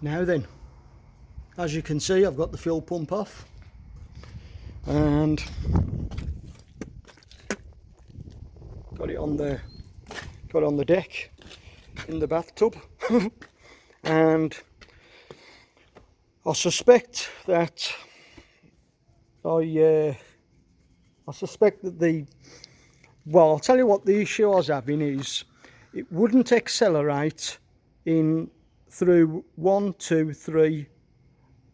Now then, as you can see, I've got the fuel pump off and got it on the deck in the bathtub. And I suspect that I'll tell you what the issue I was having is it wouldn't accelerate in through 1, 2, 3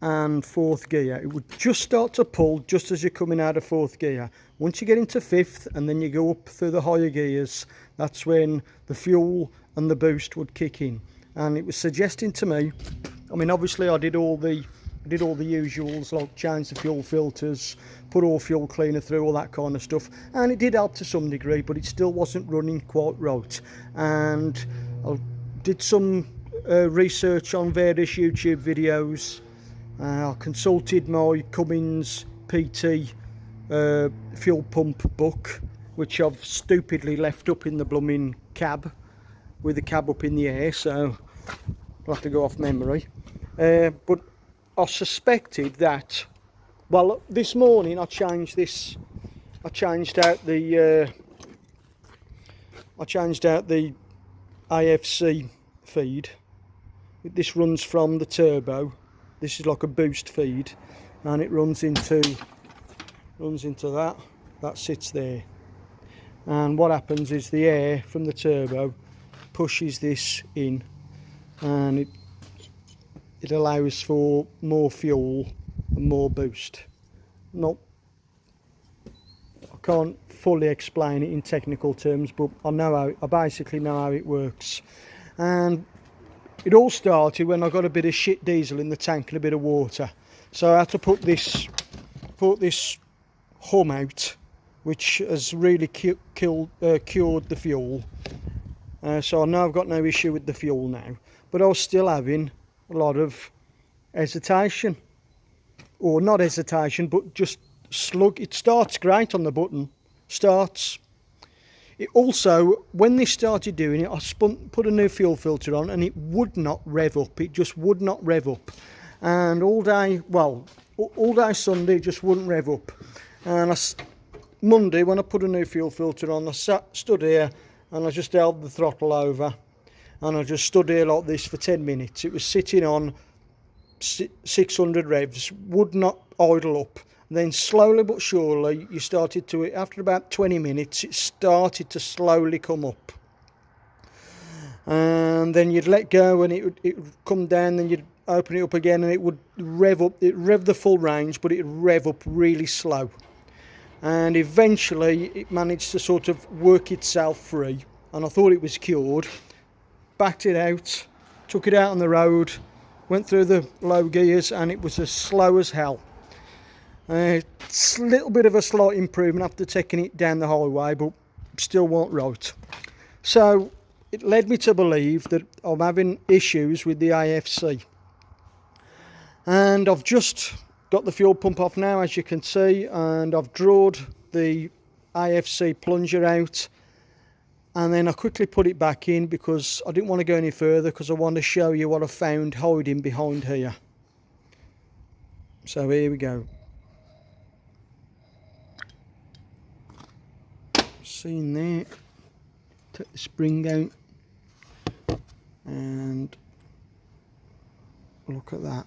and 4th gear. It would just start to pull just as you're coming out of 4th gear. Once you get into 5th and then you go up through the higher gears, that's when the fuel and the boost would kick in. And it was suggesting to me, I mean, obviously I did all the usuals, like change the fuel filters, put all fuel cleaner through, all that kind of stuff, and it did help to some degree, but it still wasn't running quite right. And I did some research on various YouTube videos. I consulted my Cummins PT fuel pump book, which I've stupidly left up in the blooming cab, with the cab up in the air, so I'll have to go off memory. But I suspected that, well, this morning I changed out the AFC feed. This runs from the turbo. This is like a boost feed, and it runs into that sits there. And what happens is the air from the turbo pushes this in, and it allows for more fuel and more boost. I can't fully explain it in technical terms, but I basically know how it works. And it all started when I got a bit of shit diesel in the tank and a bit of water, so I had to put this hum out, which has really cured the fuel. So I know I've got no issue with the fuel now, but I was still having a lot of hesitation, or not hesitation, but just slug. It starts great on the button, starts. It also, when they started doing it, I put a new fuel filter on, and it would not rev up. It just would not rev up, and all day Sunday, it just wouldn't rev up. And Monday, when I put a new fuel filter on, I stood here and I just held the throttle over, and I just stood here like this for 10 minutes. It was sitting on 600 revs, would not idle up. Then slowly but surely, you started to, after about 20 minutes, it started to slowly come up. And then you'd let go and it would come down, then you'd open it up again and it would rev up. It rev the full range, but it'd rev up really slow. And eventually it managed to sort of work itself free, and I thought it was cured. Backed it out, took it out on the road, went through the low gears, and it was as slow as hell. It's a little bit of a slight improvement after taking it down the highway, but still weren't right. So it led me to believe that I'm having issues with the AFC. And I've just got the fuel pump off now, as you can see, and I've drawed the AFC plunger out, and then I quickly put it back in because I didn't want to go any further, because I want to show you what I found hiding behind here. So here we go. Seen there. Take the spring out and look at that.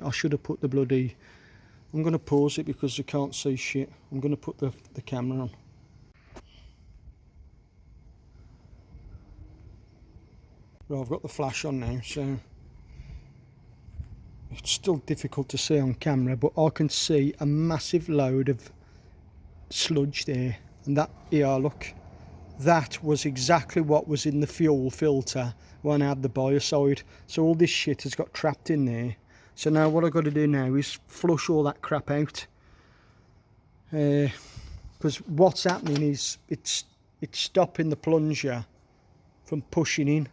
I should have put the bloody, I'm going to pause it because you can't see shit. I'm going to put the camera on. Well, I've got the flash on now, so it's still difficult to see on camera, but I can see a massive load of sludge there. And that, yeah, look, that was exactly what was in the fuel filter when I had the biocide. So all this shit has got trapped in there. So now what I've got to do now is flush all that crap out. Because what's happening is it's stopping the plunger from pushing in.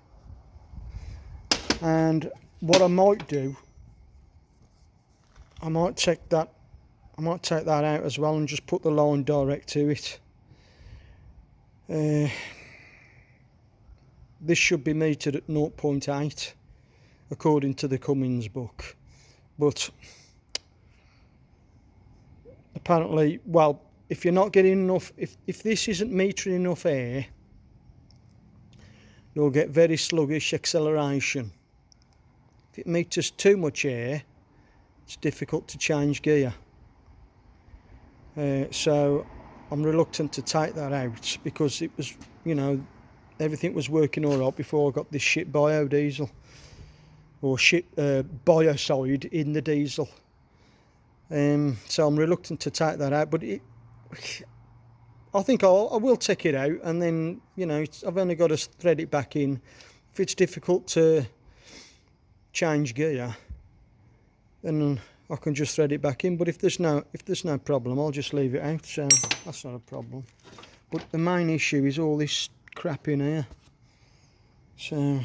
And what I might do, I might take that out as well and just put the line direct to it. This should be metered at 0.8, according to the Cummins book. But apparently, well, if you're not getting enough, if this isn't metering enough air, you'll get very sluggish acceleration. If it meters too much air, it's difficult to change gear. So I'm reluctant to take that out, because it was, you know, everything was working all right before I got this shit biodiesel, or shit biocide in the diesel. So I'm reluctant to take that out, but I think I will take it out, and then, you know, I've only got to thread it back in. If it's difficult to change gear, then I can just thread it back in. But if there's no problem, I'll just leave it out. So that's not a problem. But the main issue is all this crap in here. So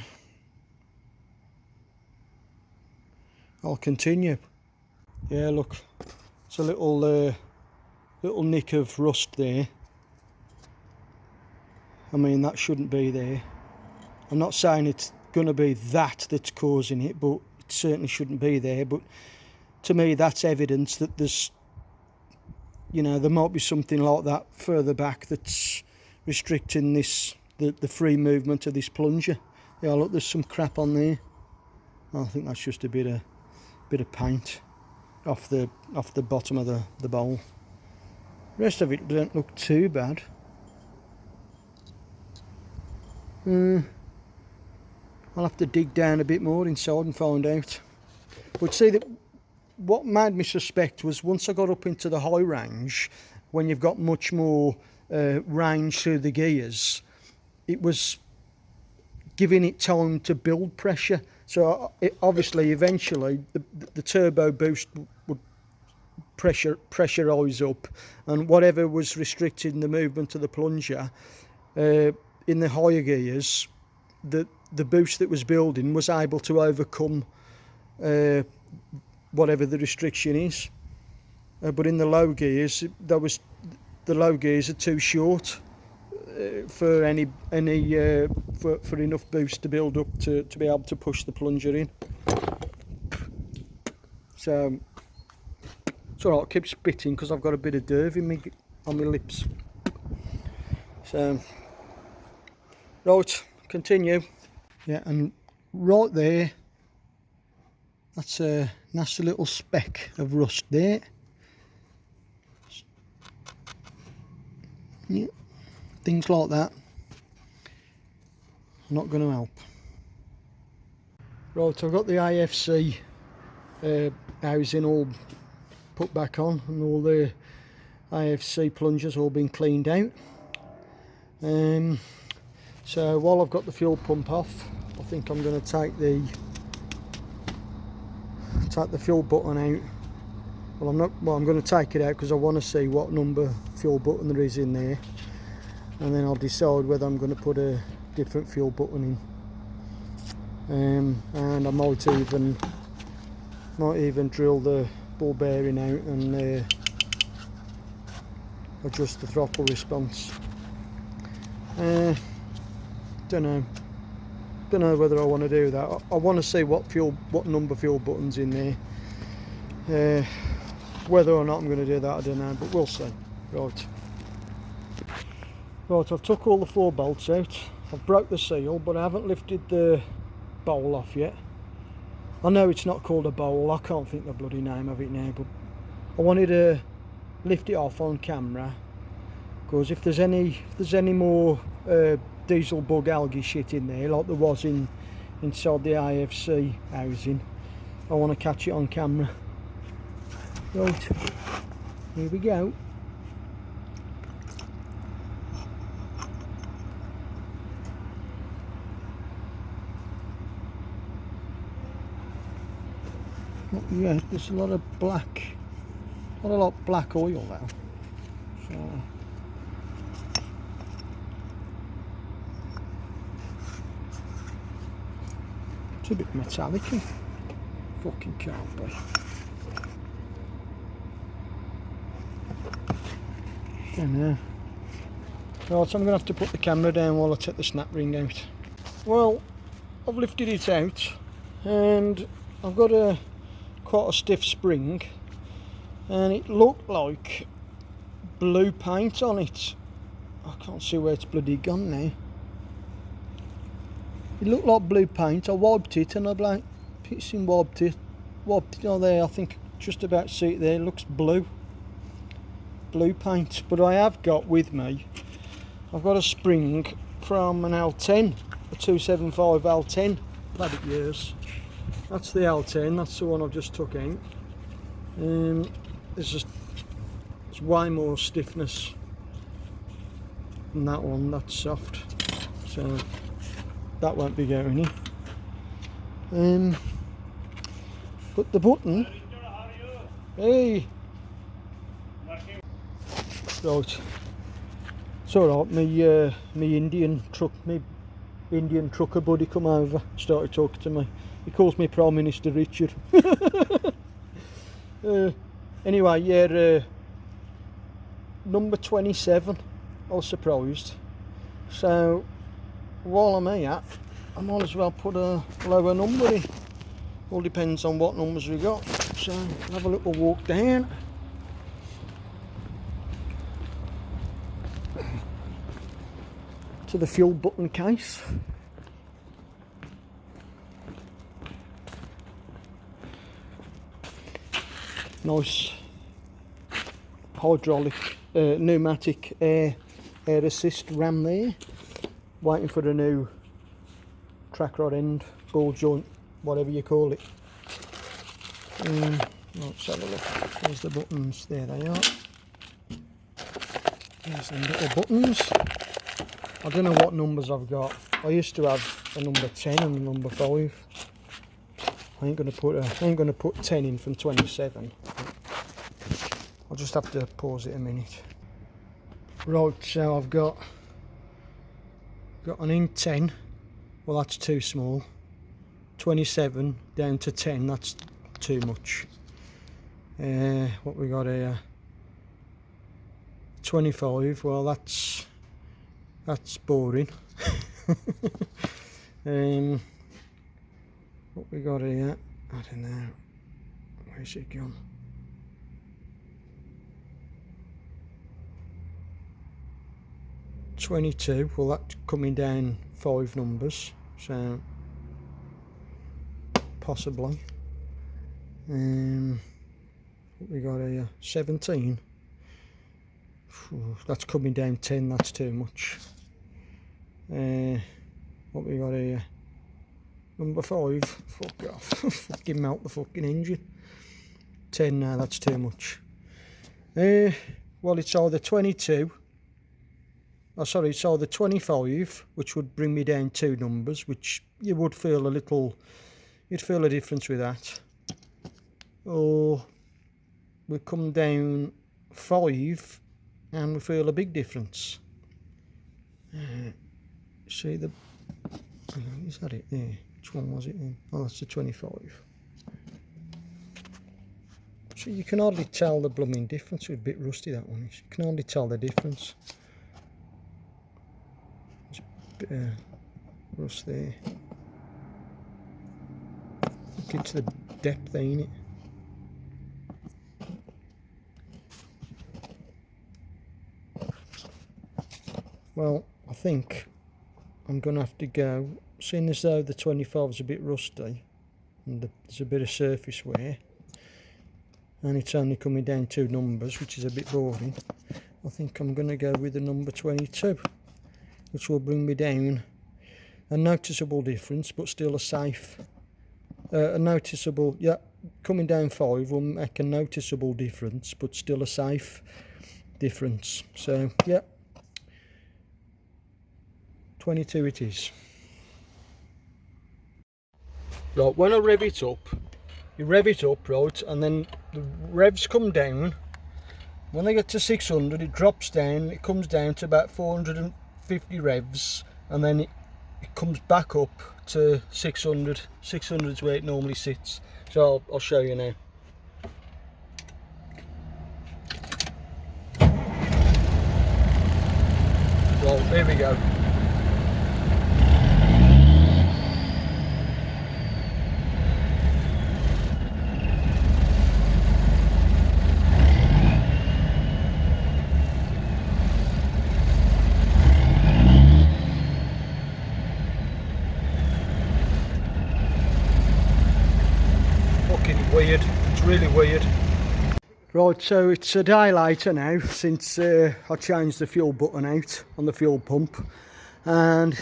I'll continue. Yeah, look, it's a little nick of rust there. I mean, that shouldn't be there. I'm not saying it's going to be that's causing it, but it certainly shouldn't be there. But to me, that's evidence that there's, you know, there might be something like that further back that's restricting this, the free movement of this plunger. Yeah, look, there's some crap on there. I think that's just a bit of paint off the bottom of the bowl. The rest of it doesn't look too bad. I'll have to dig down a bit more inside and find out. But see, that what made me suspect was, once I got up into the high range, when you've got much more range through the gears, it was giving it time to build pressure. So obviously, eventually, the turbo boost would pressurise up, and whatever was restricting the movement of the plunger in the higher gears, the boost that was building was able to overcome whatever the restriction is. But in the low gears, the low gears are too short for for enough boost to build up to be able to push the plunger in. So it's alright, I keep spitting because I've got a bit of derv on my lips. So right, continue. Yeah, and right there, that's a nasty little speck of rust there. Yeah, things like that not going to help. Right, I've got the AFC housing all put back on, and all the AFC plungers all been cleaned out. So while I've got the fuel pump off, I think I'm going to take the fuel button out. Well, I'm going to take it out because I want to see what number fuel button there is in there, and then I'll decide whether I'm going to put a different fuel button in. And I might even drill the ball bearing out and adjust the throttle response. Don't know whether I want to do that. I want to see what number fuel buttons in there. Whether or not I'm going to do that, I don't know, but we'll see. Right, I've took all the 4 bolts out. I've broke the seal, but I haven't lifted the bowl off yet. I know it's not called a bowl, I can't think the bloody name of it now, but I wanted to lift it off on camera, because if there's any more diesel bug algae shit in there, like there was inside the AFC housing, I want to catch it on camera. Right, here we go. Yeah, there's a lot of black oil now. So it's a bit metallic-y. Fucking can't be. Don't know. Right, so I'm going to have to put the camera down while I take the snap ring out. Well, I've lifted it out, and I've got quite a stiff spring, and it looked like blue paint on it. I can't see where it's bloody gone now. It looked like blue paint. I wiped it and I'm like, pissing wiped it on there. I think just about see it there. It looks blue paint. But I have got with me, I've got a spring from an L10, a 275 L10. I've had it years. That's the L10. That's the one I've just took out. There's way more stiffness than that one. That's soft, so that won't be going in. But the button, hey, right, it's alright. Me Indian trucker buddy come over, started talking to me. He calls me Prime Minister Richard. Anyway, yeah, number 27. I was surprised. So while I'm here, I might as well put a lower number in. All depends on what numbers we got. So I'll have a little walk down. To the fuel button case. Nice hydraulic, pneumatic air assist ram there. Waiting for the new track rod end, ball joint, whatever you call it. Let's have a look. There's the buttons. There they are. There's the little buttons. I don't know what numbers I've got. I used to have a number 10 and a number 5. I ain't gonna put 10 in from 27. I'll just have to pause it a minute. Right, so I've got an in 10. Well, that's too small. 27 down to 10. That's too much. What we got here? 25. Well, that's boring. What we got here? I don't know. Where's it gone? $22. Well, that's coming down 5 numbers, so possibly. What we got here? 17. That's coming down 10. That's too much. What we got here? Number 5. Fuck off. Fucking melt the fucking engine. 10 now. That's too much. Well, it's either 22. Oh, sorry, it's either 25, which would bring me down 2 numbers, which you would feel a little. You'd feel a difference with that. Or we come down 5, and we feel a big difference. See the. Is that it there? Which one was it then? Oh, that's the 25. So you can hardly tell the blooming difference. It's a bit rusty, that one is. You can hardly tell the difference. There's a bit of rust there. Look into the depth there, innit? Well, I think I'm going to have to go, seeing as though the 25 is a bit rusty and there's a bit of surface wear, and it's only coming down 2 numbers, which is a bit boring. I think I'm going to go with the number 22, which will bring me down a noticeable difference, but still a safe. Coming down 5 will make a noticeable difference, but still a safe difference. So, yeah. 22 it is. Right, when I rev it up, you rev it up, right, and then the revs come down. When they get to 600, it drops down, it comes down to about 450 revs, and then it comes back up to 600. 600 is where it normally sits. So I'll show you now. Well, here we go. weird. It's really weird. Right, so it's a day later now since I changed the fuel button out on the fuel pump, and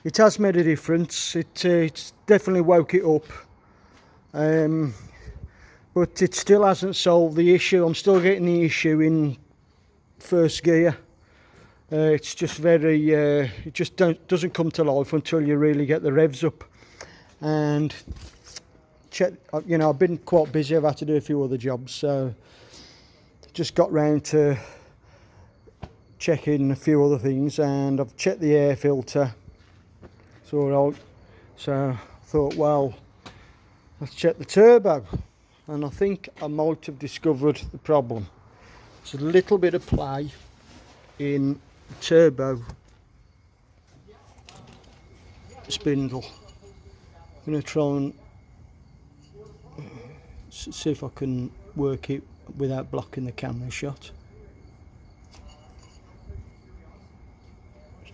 it has made a difference. It's definitely woke it up, but it still hasn't solved the issue. I'm still getting the issue in first gear. It's just very, it just doesn't come to life until you really get the revs up. And check, you know, I've been quite busy. I've had to do a few other jobs, so just got round to checking a few other things, and I've checked the air filter. It's all right. So I thought, well, let's check the turbo, and I think I might have discovered the problem. It's a little bit of play in the turbo spindle. I'm going to try and see if I can work it without blocking the camera shot.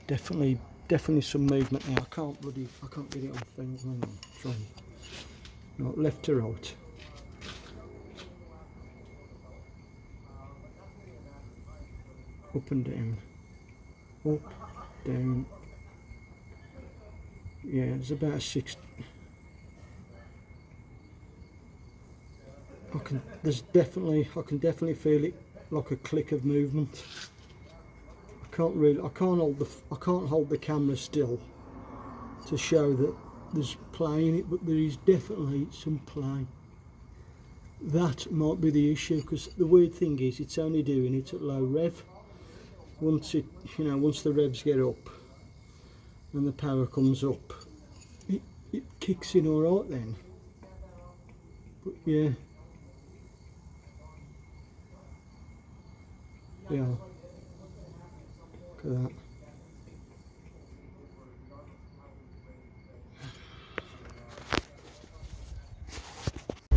There's definitely some movement there. I can't get it on things. Hang on, try. No, left to right. Up and down. Up, down. Yeah, it's about a 6. I can definitely feel it, like a click of movement. I can't hold the camera still to show that there's play in it, but there is definitely some play. That might be the issue, because the weird thing is it's only doing it at low rev. Once the revs get up and the power comes up, it kicks in all right then. But yeah. Yeah, look at that.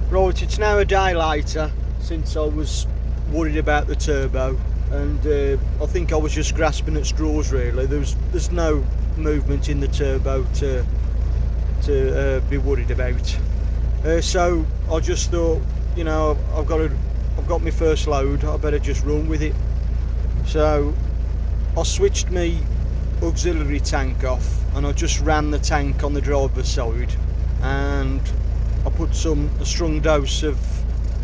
Right, it's now a day later since I was worried about the turbo, and I think I was just grasping at straws really. There's no movement in the turbo to be worried about. So I just thought, you know, I've got my first load, I better just run with it. So I switched my auxiliary tank off, and I just ran the tank on the driver's side, and I put a strong dose of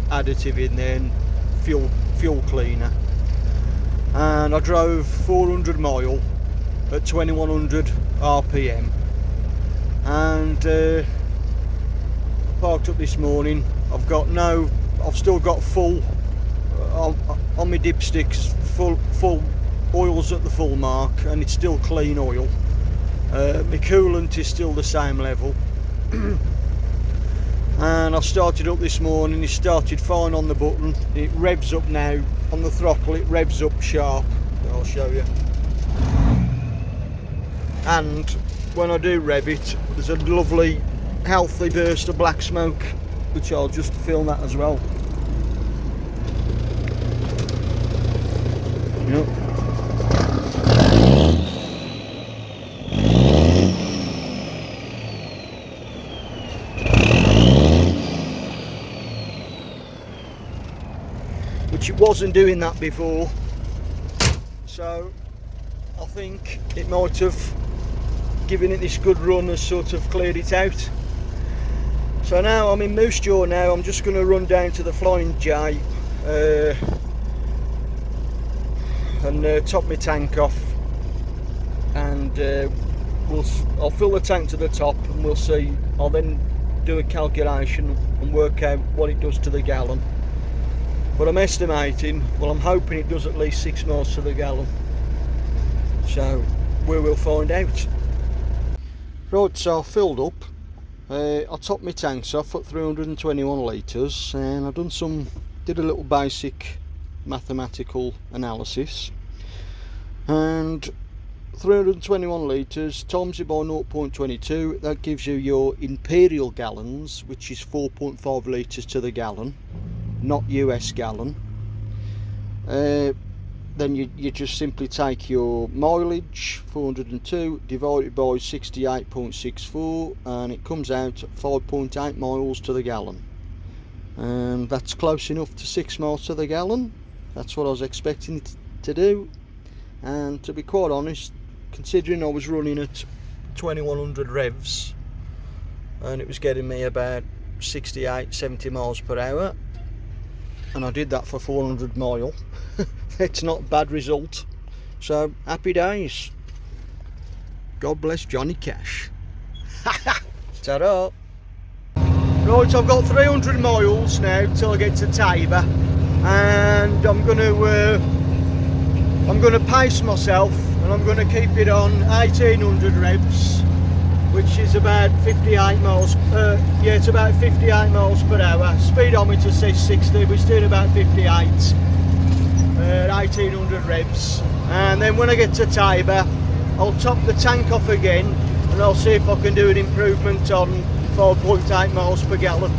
additive in there and fuel cleaner, and I drove 400 mile at 2100 RPM, and parked up this morning. I've still got full on my dipsticks, full oils at the full mark, and it's still clean oil. My coolant is still the same level. And I started up this morning. It started fine on the button. It revs up now on the throttle. It revs up sharp. I'll show you. And when I do rev it, there's a lovely healthy burst of black smoke, which I'll just film that as well. Yep. Which it wasn't doing that before, so I think it might have, giving it this good run, has sort of cleared it out. So now I'm in Moose Jaw now. I'm just going to run down to the Flying J and top my tank off, and I'll fill the tank to the top, and we'll see. I'll then do a calculation and work out what it does to the gallon. But I'm estimating, well, I'm hoping it does at least 6 miles to the gallon. So we will find out. Right, so I filled up. I topped my tanks off at 321 litres, and I've did a little basic mathematical analysis, and 321 litres times it by 0.22, that gives you your imperial gallons, which is 4.5 litres to the gallon, not US gallon. Then you just simply take your mileage, 402, divide it by 68.64, and it comes out at 5.8 miles to the gallon. and that's close enough to 6 miles to the gallon. That's what I was expecting it to do, and to be quite honest, considering I was running at 2100 revs and it was getting me about 68-70 miles per hour, and I did that for 400 mile, it's not a bad result. So happy days. God bless Johnny Cash. Ta-da. Right, I've got 300 miles now till I get to Tabor, and I'm gonna pace myself, and I'm gonna keep it on 1800 revs, which is about 58 miles. Yeah, it's about 58 miles per hour. Speedometer says 60, but it's doing about 58. 1800 revs, and then when I get to Tabor, I'll top the tank off again, and I'll see if I can do an improvement on 4.8 miles per gallon.